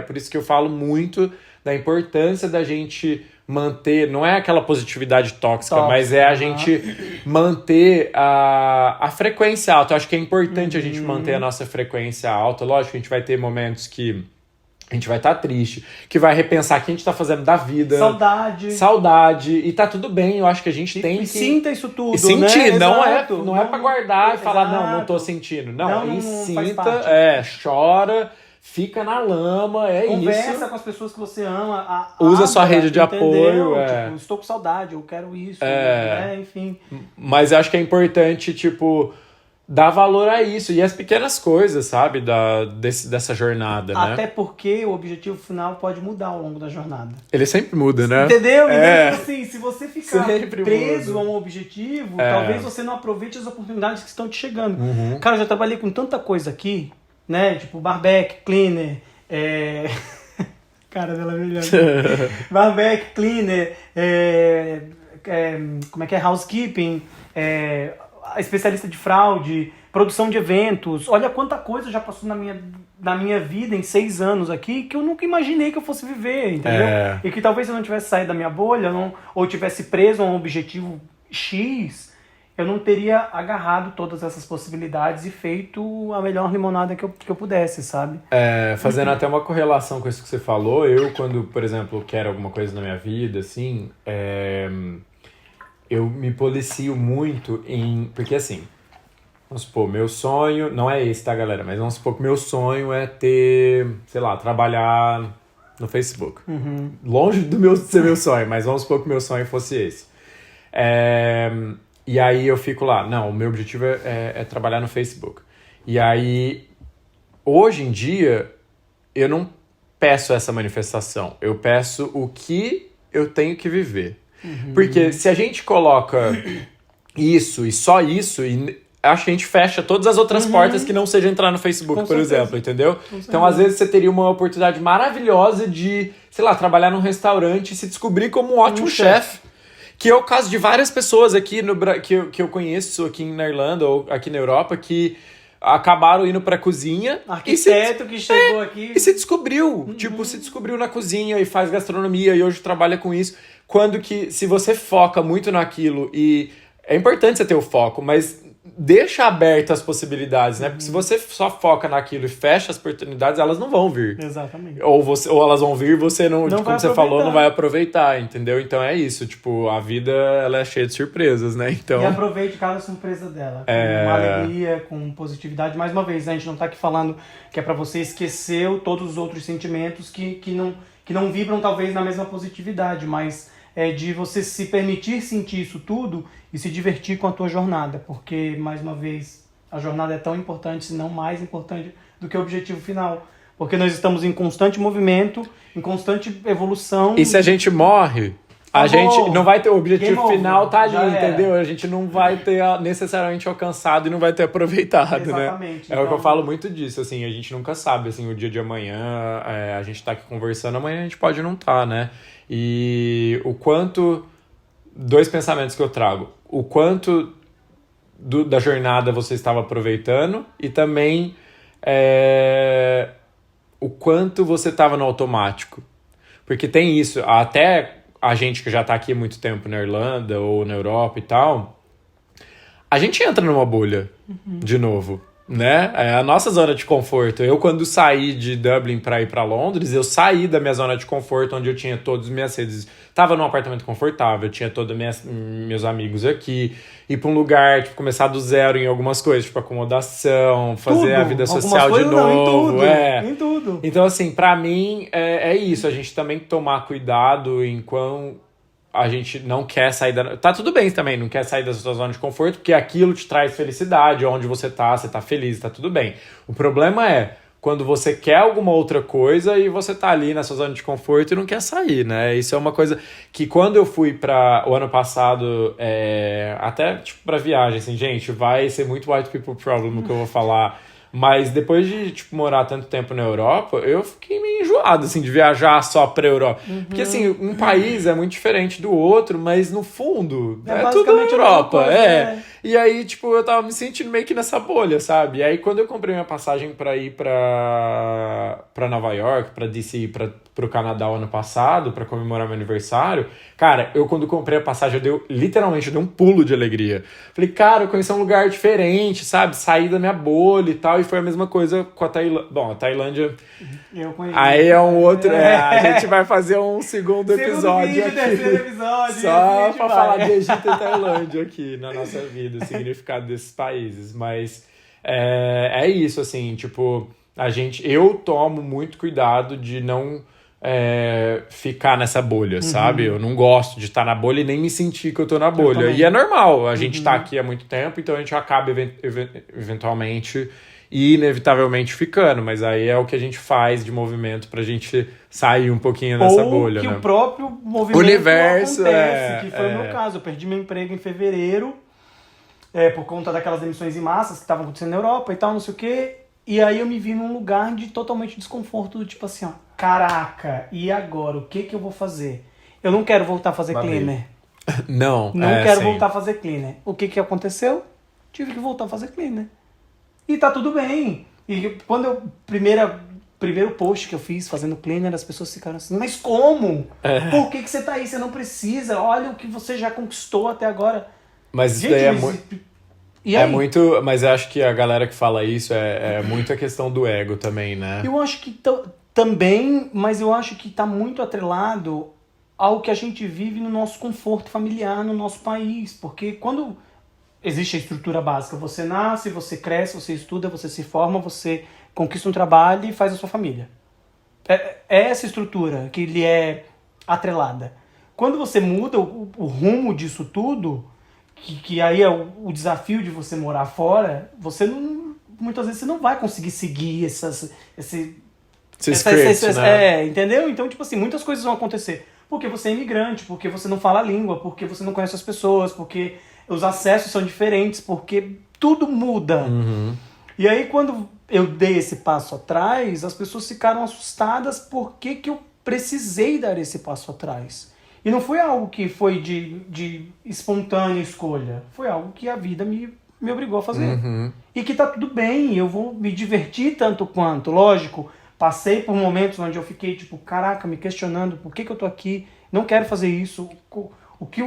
por isso que eu falo muito da importância da gente manter, não é aquela positividade tóxica, mas é a gente manter a frequência alta. Eu acho que é importante a gente manter a nossa frequência alta. Lógico que a gente vai ter momentos que a gente vai estar triste, que vai repensar o que a gente está fazendo da vida. Saudade. E tá tudo bem, eu acho que a gente tem que... sinta isso tudo, e sentir, né? não é pra guardar e falar, não tô sentindo. Não, sinta, chora... Fica na lama, Conversa com as pessoas que você ama. Usa sua rede de apoio. Tipo, estou com saudade, eu quero isso. Enfim. Mas eu acho que é importante, tipo, dar valor a isso. E as pequenas coisas, sabe? Dessa jornada, né? Até porque o objetivo final pode mudar ao longo da jornada. Ele sempre muda, né? Entendeu? Assim, se você ficar preso a um objetivo, talvez você não aproveite as oportunidades que estão te chegando. Cara, eu já trabalhei com tanta coisa aqui, né? Tipo, barback, cleaner, cara dela brilhando. Barback, cleaner, como é que é? Housekeeping, especialista de fraude, produção de eventos. Olha quanta coisa já passou na minha vida em 6 anos aqui que eu nunca imaginei que eu fosse viver, entendeu? E que talvez se eu não tivesse saído da minha bolha ou tivesse preso a um objetivo X, eu não teria agarrado todas essas possibilidades e feito a melhor limonada que eu pudesse, sabe? Fazendo até uma correlação com isso que você falou, eu quando, por exemplo, quero alguma coisa na minha vida, assim, eu me policio muito porque assim, vamos supor, meu sonho, não é esse, tá, galera? Mas vamos supor que meu sonho é ter, sei lá, trabalhar no Facebook. Longe de ser meu sonho, mas vamos supor que meu sonho fosse esse. E aí eu fico lá, não, o meu objetivo é trabalhar no Facebook. E aí, hoje em dia, eu não peço essa manifestação. Eu peço o que eu tenho que viver. Porque se a gente coloca isso e só isso, acho que a gente fecha todas as outras portas que não seja entrar no Facebook, por exemplo, entendeu? Então, às vezes, você teria uma oportunidade maravilhosa de, sei lá, trabalhar num restaurante e se descobrir como um ótimo chefe. Que é o caso de várias pessoas aqui que eu conheço aqui na Irlanda ou aqui na Europa que acabaram indo pra cozinha. Arquiteto que chegou aqui. E se descobriu. Tipo, se descobriu na cozinha e faz gastronomia e hoje trabalha com isso. Quando que, se você foca muito naquilo e... É importante você ter o foco, mas deixa abertas as possibilidades, né? Porque se você só foca naquilo e fecha as oportunidades, elas não vão vir. Exatamente. Ou elas vão vir e você não como você falou, não vai aproveitar, entendeu? Então é isso, tipo, a vida ela é cheia de surpresas, né? Então... E aproveite cada surpresa dela, com alegria, com positividade. Mais uma vez, a gente não tá aqui falando que é pra você esquecer todos os outros sentimentos que não vibram talvez na mesma positividade, mas de você se permitir sentir isso tudo e se divertir com a tua jornada, porque, mais uma vez, a jornada é tão importante, se não mais importante do que o objetivo final, porque nós estamos em constante movimento, em constante evolução. E se a gente morre, a gente não vai ter o objetivo final, tá ali, entendeu? A gente não vai ter necessariamente alcançado e não vai ter aproveitado, exatamente, né? É o que eu falo muito disso, assim, a gente nunca sabe, assim, o dia de amanhã, a gente tá aqui conversando, amanhã a gente pode não tá, né? E o quanto, 2 pensamentos que eu trago, o quanto da jornada você estava aproveitando e também o quanto você estava no automático. Porque tem isso, até a gente que já tá aqui há muito tempo na Irlanda ou na Europa e tal, a gente entra numa bolha de novo, né? É a nossa zona de conforto. Eu, quando saí de Dublin para ir para Londres, eu saí da minha zona de conforto, onde eu tinha todas as minhas redes. Tava num apartamento confortável, eu tinha todos meus amigos aqui. Ir para um lugar, tipo, começar do zero em algumas coisas, tipo acomodação, fazer a vida social de novo. Em tudo. Então, assim, pra mim, é isso. A gente também tem que tomar cuidado em quão a gente não quer sair da... Tá tudo bem também, não quer sair da sua zona de conforto, porque aquilo te traz felicidade, onde você tá feliz, tá tudo bem. O problema é quando você quer alguma outra coisa e você tá ali na sua zona de conforto e não quer sair, né? Isso é uma coisa que quando eu fui para o ano passado, até tipo pra viagem, assim, gente, vai ser muito white people problem o que eu vou falar, mas depois de, tipo, morar tanto tempo na Europa, eu fiquei meio enjoado, assim, de viajar só pra Europa. Porque, assim, um país é muito diferente do outro, mas no fundo é tudo Europa, E aí, tipo, eu tava me sentindo meio que nessa bolha, sabe? E aí, quando eu comprei minha passagem pra ir pra Nova York, pra DC, pro Canadá o ano passado, pra comemorar meu aniversário, cara, eu quando comprei a passagem, literalmente eu dei um pulo de alegria. Falei, cara, eu conheci um lugar diferente, sabe? Saí da minha bolha e tal, e foi a mesma coisa com a Tailândia. Bom, a Tailândia... Eu conheci. Aí é um outro... a gente vai fazer um segundo episódio vídeo, aqui. Terceiro episódio. Só pra falar de Egito e Tailândia aqui na nossa vida, o significado desses países. Mas é isso, assim, tipo... Eu tomo muito cuidado de não ficar nessa bolha, sabe? Eu não gosto de estar na bolha e nem me sentir que eu tô na bolha. E é normal, a gente tá aqui há muito tempo, então a gente acaba eventualmente e inevitavelmente ficando, mas aí é o que a gente faz de movimento pra gente sair um pouquinho dessa bolha, que né? O próprio movimento universo acontece, que foi o meu caso. Eu perdi meu emprego em fevereiro, por conta daquelas demissões em massas que estavam acontecendo na Europa e tal, não sei o quê. E aí eu me vi num lugar de totalmente desconforto, do tipo assim, ó, caraca, e agora? O que eu vou fazer? Eu não quero voltar a fazer cleaner. Não quero voltar a fazer cleaner. O que aconteceu? Tive que voltar a fazer cleaner. E tá tudo bem. E quando primeiro post que eu fiz fazendo cleaner, as pessoas ficaram assim, mas como? Por que você tá aí? Você não precisa. Olha o que você já conquistou até agora. Mas isso daí muito... Mas eu acho que a galera que fala isso é muito a questão do ego também, né? Eu acho que também, mas eu acho que tá muito atrelado ao que a gente vive no nosso conforto familiar, no nosso país. Porque quando existe a estrutura básica, você nasce, você cresce, você estuda, você se forma, você conquista um trabalho e faz a sua família. É essa estrutura que lhe é atrelada. Quando você muda o rumo disso tudo, que aí é o desafio de você morar fora, muitas vezes você não vai conseguir seguir esses scripts, né? Entendeu? Então, tipo assim, muitas coisas vão acontecer. Porque você é imigrante, porque você não fala a língua, porque você não conhece as pessoas, porque os acessos são diferentes, porque tudo muda. E aí, quando eu dei esse passo atrás, as pessoas ficaram assustadas porque que eu precisei dar esse passo atrás. E não foi algo que foi de espontânea escolha. Foi algo que a vida me obrigou a fazer. E que tá tudo bem, eu vou me divertir tanto quanto. Lógico, passei por momentos onde eu fiquei tipo, caraca, me questionando por que eu tô aqui, não quero fazer isso, o que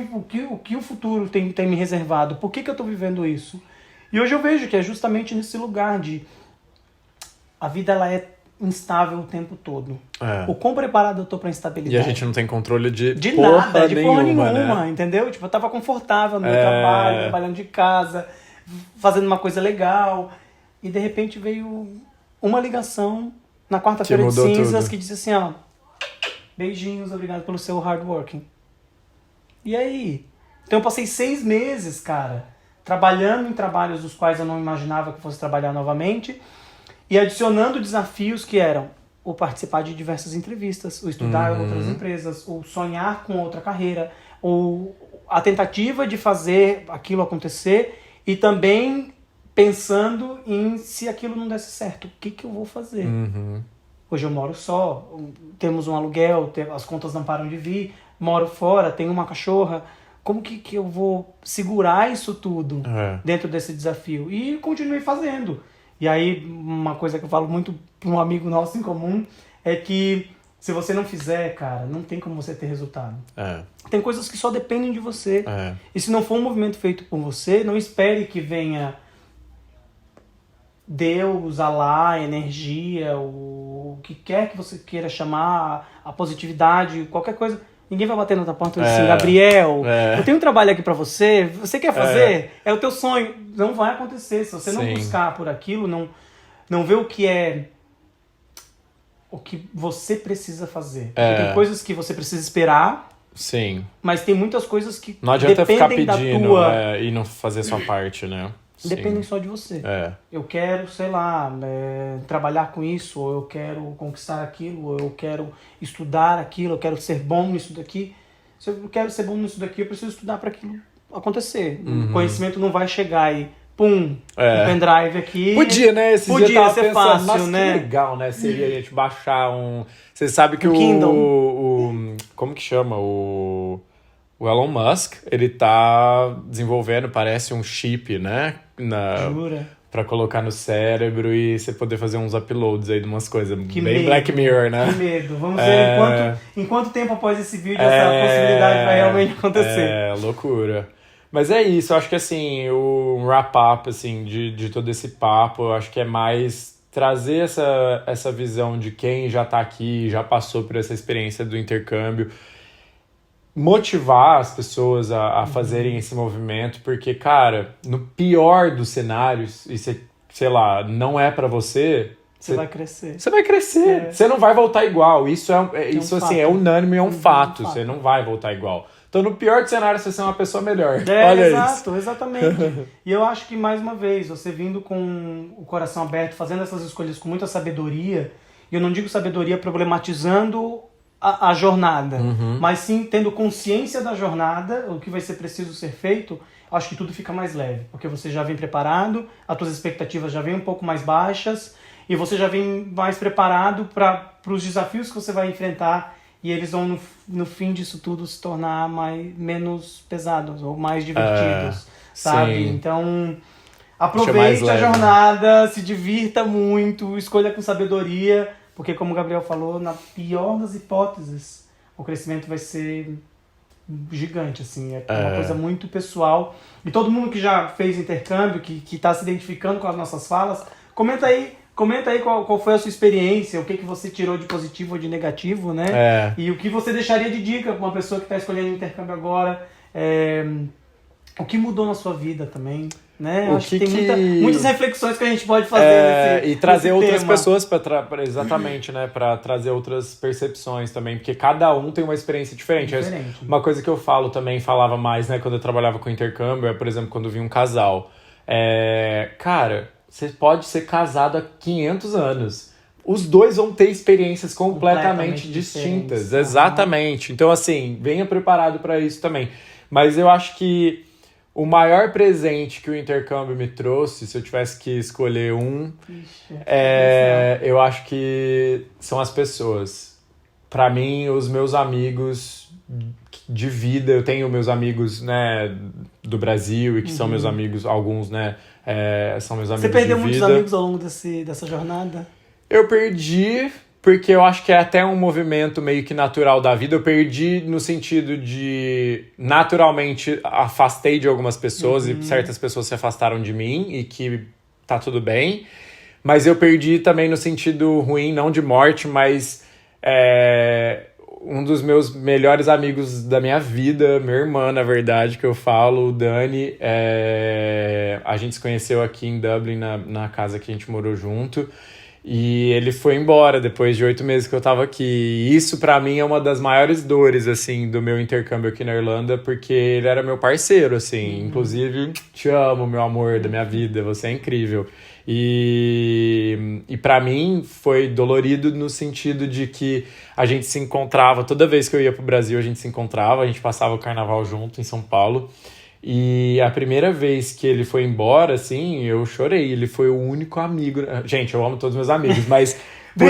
o futuro tem me reservado, por que eu tô vivendo isso. E hoje eu vejo que é justamente nesse lugar de... A vida, ela é instável o tempo todo. O quão preparado eu tô pra instabilidade. E a gente não tem controle de porra nenhuma, né? Entendeu? Tipo, eu tava confortável no meu trabalho, trabalhando de casa, fazendo uma coisa legal, e de repente veio uma ligação na quarta-feira de cinzas que disse assim, ó, beijinhos, obrigado pelo seu hard working. E aí? Então eu passei 6 meses, cara, trabalhando em trabalhos dos quais eu não imaginava que fosse trabalhar novamente e adicionando desafios que eram o participar de diversas entrevistas, o estudar outras empresas, o sonhar com outra carreira, ou a tentativa de fazer aquilo acontecer e também pensando em se aquilo não desse certo, o que eu vou fazer? Hoje eu moro só, temos um aluguel, as contas não param de vir, moro fora, tenho uma cachorra. Como que eu vou segurar isso tudo dentro desse desafio? E continuei fazendo. E aí, uma coisa que eu falo muito para um amigo nosso em comum é que se você não fizer, cara, não tem como você ter resultado. Tem coisas que só dependem de você. E se não for um movimento feito por você, não espere que venha Deus, Alá, energia, o que quer que você queira chamar, a positividade, qualquer coisa. Ninguém vai bater na tua porta e dizer assim, Gabriel, eu tenho um trabalho aqui pra você, você quer fazer? É o teu sonho. Não vai acontecer. Se você não buscar por aquilo, não ver o que é o que você precisa fazer. Porque tem coisas que você precisa esperar, mas tem muitas coisas que não adianta ficar dependem pedindo da tua... e não fazer sua parte, né? Dependem só de você. Eu quero, sei lá, trabalhar com isso, ou eu quero conquistar aquilo, ou eu quero estudar aquilo, eu quero ser bom nisso daqui. Se eu quero ser bom nisso daqui, eu preciso estudar para aquilo acontecer. O conhecimento não vai chegar e um pendrive aqui. Podia, né? Podia ser pensando, fácil, nossa, né? Que legal, né? Seria a gente baixar um... Você sabe que como que chama? O Elon Musk, ele tá desenvolvendo, parece um chip, né? Jura? Pra colocar no cérebro e você poder fazer uns uploads aí de umas coisas Que bem medo. Black Mirror, né? Que medo. Vamos ver em quanto tempo após esse vídeo essa possibilidade vai realmente acontecer. Loucura. Mas é isso, eu acho que assim, o wrap-up assim, de todo esse papo, eu acho que é mais trazer essa visão de quem já tá aqui, já passou por essa experiência do intercâmbio, motivar as pessoas a fazerem esse movimento, porque, cara, no pior dos cenários, e você, sei lá, não é pra você... Você vai crescer. Você vai crescer. Você não vai voltar igual. Isso assim, fato. é unânime, é um fato. Você não vai voltar igual. Então, no pior dos cenários, você é uma pessoa melhor. Olha exato, isso. Exatamente. E eu acho que, mais uma vez, você vindo com o coração aberto, fazendo essas escolhas com muita sabedoria, e eu não digo sabedoria problematizando a jornada, mas sim tendo consciência da jornada, o que vai ser preciso ser feito, acho que tudo fica mais leve, porque você já vem preparado, as suas expectativas já vêm um pouco mais baixas, e você já vem mais preparado para os desafios que você vai enfrentar, e eles vão, no fim disso tudo, se tornar menos pesados, ou mais divertidos, sabe? Sim. Então, aproveite a jornada, se divirta muito, escolha com sabedoria, porque, como o Gabriel falou, na pior das hipóteses, o crescimento vai ser gigante, assim. É uma coisa muito pessoal. E todo mundo que já fez intercâmbio, que tá se identificando com as nossas falas, comenta aí qual foi a sua experiência, o que você tirou de positivo ou de negativo, né? E o que você deixaria de dica para uma pessoa que está escolhendo intercâmbio agora. O que mudou na sua vida também, né? Acho que tem muitas reflexões que a gente pode fazer e trazer outras tema. pessoas exatamente, né? Para trazer outras percepções também, porque cada um tem uma experiência diferente. Uma coisa que eu falava mais, né, quando eu trabalhava com intercâmbio, por exemplo, quando vinha um casal. Cara, você pode ser casado há 500 anos. Os dois vão ter experiências completamente distintas. Exatamente. Então, assim, venha preparado para isso também. Mas eu acho que o maior presente que o intercâmbio me trouxe, se eu tivesse que escolher eu acho que são as pessoas. Para mim, os meus amigos de vida, eu tenho meus amigos, né, do Brasil e que são meus amigos, alguns, né, são meus amigos de vida. Você perdeu muitos amigos ao longo dessa jornada? Eu perdi... Porque eu acho que é até um movimento meio que natural da vida. Eu perdi no sentido de, naturalmente, afastei de algumas pessoas e certas pessoas se afastaram de mim e que tá tudo bem. Mas eu perdi também no sentido ruim, não de morte, mas um dos meus melhores amigos da minha vida, minha irmã, na verdade, que eu falo, o Dani, a gente se conheceu aqui em Dublin, na casa que a gente morou junto, e ele foi embora depois de 8 meses que eu tava aqui. E isso, pra mim, é uma das maiores dores, assim, do meu intercâmbio aqui na Irlanda, porque ele era meu parceiro, assim. Inclusive, te amo, meu amor da minha vida, você é incrível. E para mim foi dolorido no sentido de que a gente se encontrava, toda vez que eu ia pro Brasil a gente se encontrava, a gente passava o carnaval junto em São Paulo. E a primeira vez que ele foi embora, assim, eu chorei. Ele foi o único amigo... Gente, eu amo todos meus amigos, mas por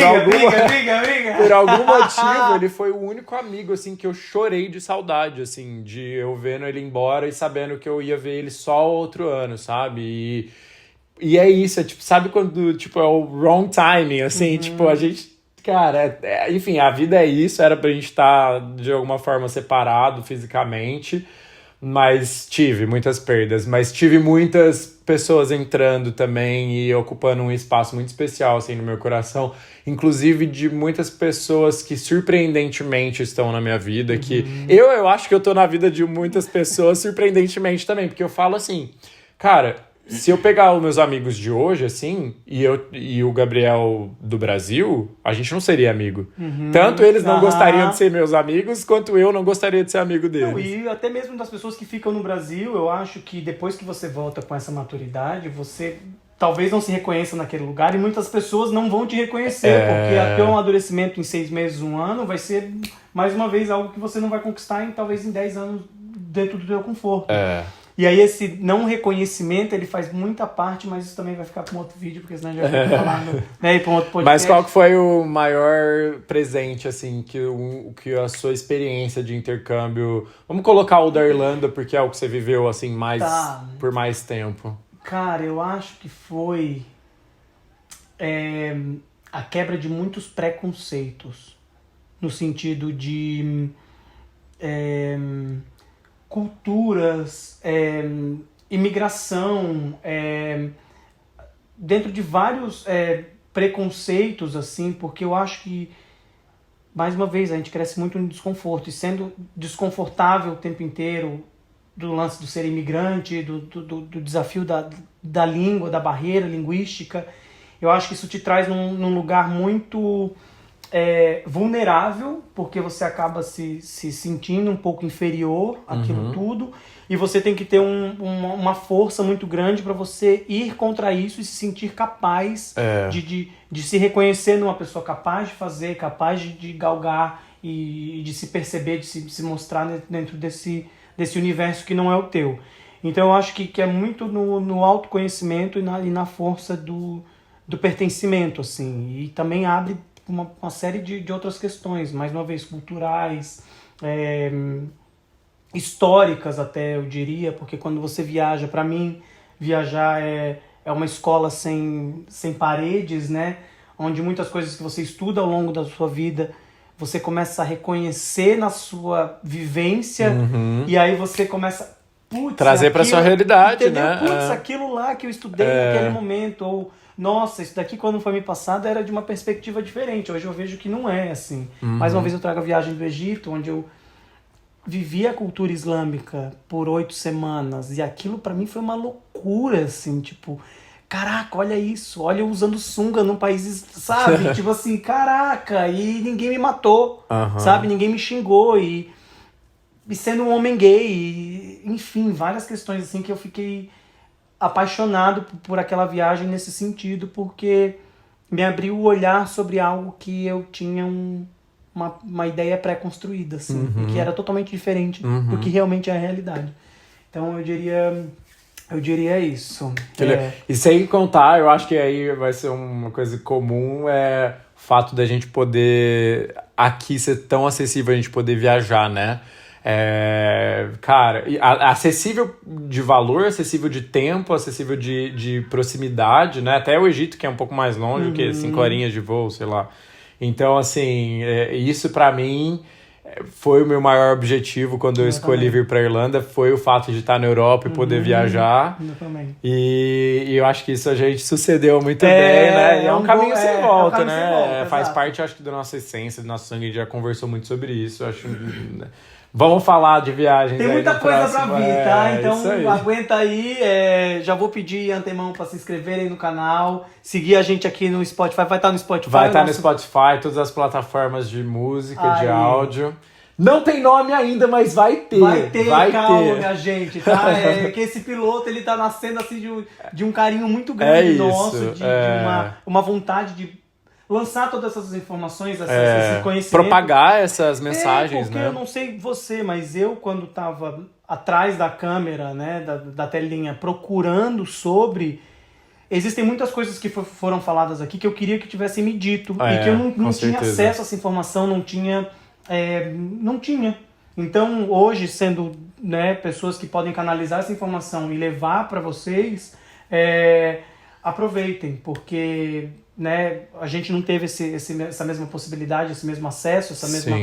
por algum motivo, ele foi o único amigo, assim, que eu chorei de saudade, assim, de eu vendo ele embora e sabendo que eu ia ver ele só outro ano, sabe? E é isso, tipo, sabe quando, tipo, é o wrong timing, assim, tipo, a gente... Cara, enfim, a vida é isso, era pra gente estar, de alguma forma, separado fisicamente... Mas tive muitas perdas, mas tive muitas pessoas entrando também e ocupando um espaço muito especial, assim, no meu coração. Inclusive de muitas pessoas que surpreendentemente estão na minha vida, que eu acho que eu tô na vida de muitas pessoas surpreendentemente também, porque eu falo assim, cara... Se eu pegar os meus amigos de hoje, assim, e o Gabriel do Brasil, a gente não seria amigo. Tanto eles não gostariam de ser meus amigos, quanto eu não gostaria de ser amigo deles. Não, e até mesmo das pessoas que ficam no Brasil, eu acho que depois que você volta com essa maturidade, você talvez não se reconheça naquele lugar e muitas pessoas não vão te reconhecer, porque até um amadurecimento em 6 meses, 1 ano, vai ser, mais uma vez, algo que você não vai conquistar talvez em 10 anos dentro do teu conforto. E aí esse não reconhecimento, ele faz muita parte, mas isso também vai ficar para um outro vídeo, porque senão a gente vai ficar falando, né, e para um outro podcast. Mas qual que foi o maior presente, assim, que a sua experiência de intercâmbio... Vamos colocar o da Irlanda, porque é o que você viveu, assim, por mais tempo. Cara, eu acho que foi a quebra de muitos preconceitos, no sentido de... culturas, imigração, dentro de vários preconceitos, assim, porque eu acho que, mais uma vez, a gente cresce muito no desconforto, e sendo desconfortável o tempo inteiro, do lance do ser imigrante, do desafio da língua, da barreira linguística, eu acho que isso te traz num lugar muito... vulnerável, porque você acaba se sentindo um pouco inferior àquilo tudo, e você tem que ter uma força muito grande para você ir contra isso e se sentir capaz de se reconhecer numa pessoa capaz de fazer, capaz de galgar e de se perceber, de se mostrar dentro desse universo que não é o teu. Então eu acho que é muito no autoconhecimento e na força do pertencimento, assim, e também abre uma série de outras questões, mais uma vez, culturais, históricas até, eu diria, porque quando você viaja, para mim, viajar é uma escola sem paredes, né? Onde muitas coisas que você estuda ao longo da sua vida, você começa a reconhecer na sua vivência, e aí você começa... trazer para sua realidade, entendeu? Né? Putz, aquilo lá que eu estudei naquele momento, ou... Nossa, isso daqui quando foi me passado era de uma perspectiva diferente. Hoje eu vejo que não é assim. Mais uma vez eu trago a viagem do Egito, onde eu vivi a cultura islâmica por 8 semanas. E aquilo pra mim foi uma loucura, assim, tipo... Caraca, olha isso, olha eu usando sunga num país, sabe? Tipo assim, caraca, e ninguém me matou, sabe? Ninguém me xingou, e sendo um homem gay, e, enfim, várias questões assim que eu fiquei... apaixonado por aquela viagem nesse sentido, porque me abriu o olhar sobre algo que eu tinha uma ideia pré-construída, assim, e que era totalmente diferente do que realmente é a realidade. Então eu diria isso. E sem contar, eu acho que aí vai ser uma coisa comum, o fato da gente poder aqui ser tão acessível, a gente poder viajar, né? Cara, acessível de valor, acessível de tempo, acessível de proximidade, né? Até o Egito, que é um pouco mais longe, que 5 horinhas de voo, sei lá. Então, assim, isso pra mim foi o meu maior objetivo quando eu escolhi vir para Irlanda, foi o fato de estar na Europa e poder viajar. Eu também. E eu acho que isso a gente sucedeu muito bem, né? E é um caminho sem volta, né? Sem volta, faz exato. parte, acho que, da nossa essência, do nosso sangue. A gente já conversou muito sobre isso. Eu acho. Vamos falar de viagens. Tem aí muita no coisa próximo. pra vir, tá? Isso Então aí. aguenta aí. Já vou pedir antemão pra se inscreverem no canal. Seguir a gente aqui no Spotify. Vai estar no Spotify. Vai estar no nosso- Spotify, todas as plataformas de música, de Aí. áudio. Não tem nome ainda, mas vai ter. Vai ter, calma, ter. minha gente, tá? Que esse piloto, ele tá nascendo assim de um carinho muito grande isso, nosso, de uma vontade de lançar todas essas informações, esse conhecimento. Propagar essas mensagens, porque né? eu não sei você, mas eu quando tava atrás da câmera, né, da telinha, procurando sobre... Existem muitas coisas que foram faladas aqui que eu queria que tivessem me dito e que eu não tinha certeza. acesso a essa informação, não tinha. Então, hoje, sendo, né, pessoas que podem canalizar essa informação e levar para vocês, aproveitem, porque, né, a gente não teve essa mesma possibilidade, esse mesmo acesso, essa mesma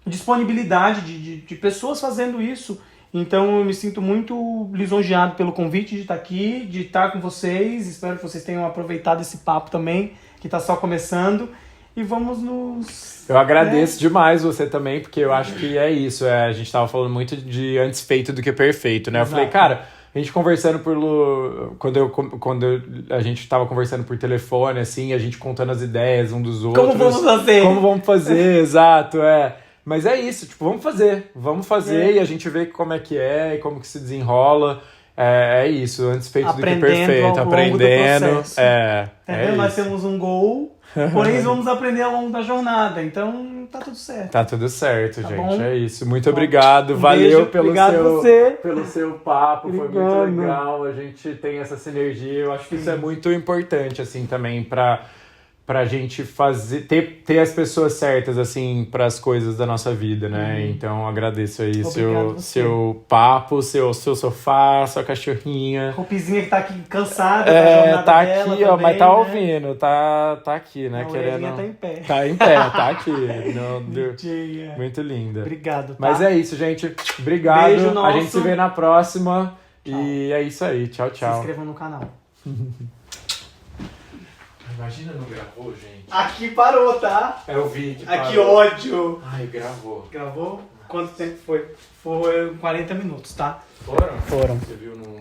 disponibilidade de pessoas fazendo isso. Então, eu me sinto muito lisonjeado pelo convite de estar aqui, de estar com vocês. Espero que vocês tenham aproveitado esse papo também, que está só começando. E vamos nos... Eu agradeço demais você também, porque eu acho que é isso. A gente tava falando muito de antes feito do que perfeito, né? Exato. Eu falei, cara, a gente conversando quando a gente tava conversando por telefone, assim, a gente contando as ideias um dos outros. Como vamos fazer? Como vamos fazer, exato, Mas é isso, tipo, vamos fazer e a gente vê como é que é e como que se desenrola. É isso, antes feito do que perfeito, ao longo do processo. Entendeu? Nós temos um gol, porém vamos aprender ao longo da jornada. Então, tá tudo certo. Tá tudo certo, Tá gente. bom? É isso. Muito obrigado. Um Valeu beijo, obrigado pelo seu papo. Foi muito legal. A gente tem essa sinergia. Eu acho que isso é muito importante, assim, também pra gente fazer, ter as pessoas certas, assim, pras coisas da nossa vida, né? Então, agradeço aí seu papo, seu sofá, sua cachorrinha. Roupizinha que tá aqui cansada da jornada tá dela aqui, também, mas tá né? ouvindo, tá aqui, né? A orelhinha tá em pé. Tá em pé, tá aqui. Muito linda. Obrigado, tá? Mas é isso, gente. Obrigado. Beijo nosso. A gente se vê na próxima. Tchau. E é isso aí. Tchau, Se tchau. inscrevam no canal. Imagina, não gravou, gente. Aqui parou, tá? É o vídeo. Aqui, parou. ódio. Ai, gravou. Gravou? Quanto tempo foi? Foi 40 minutos, tá? Foram? Foram. Você viu no...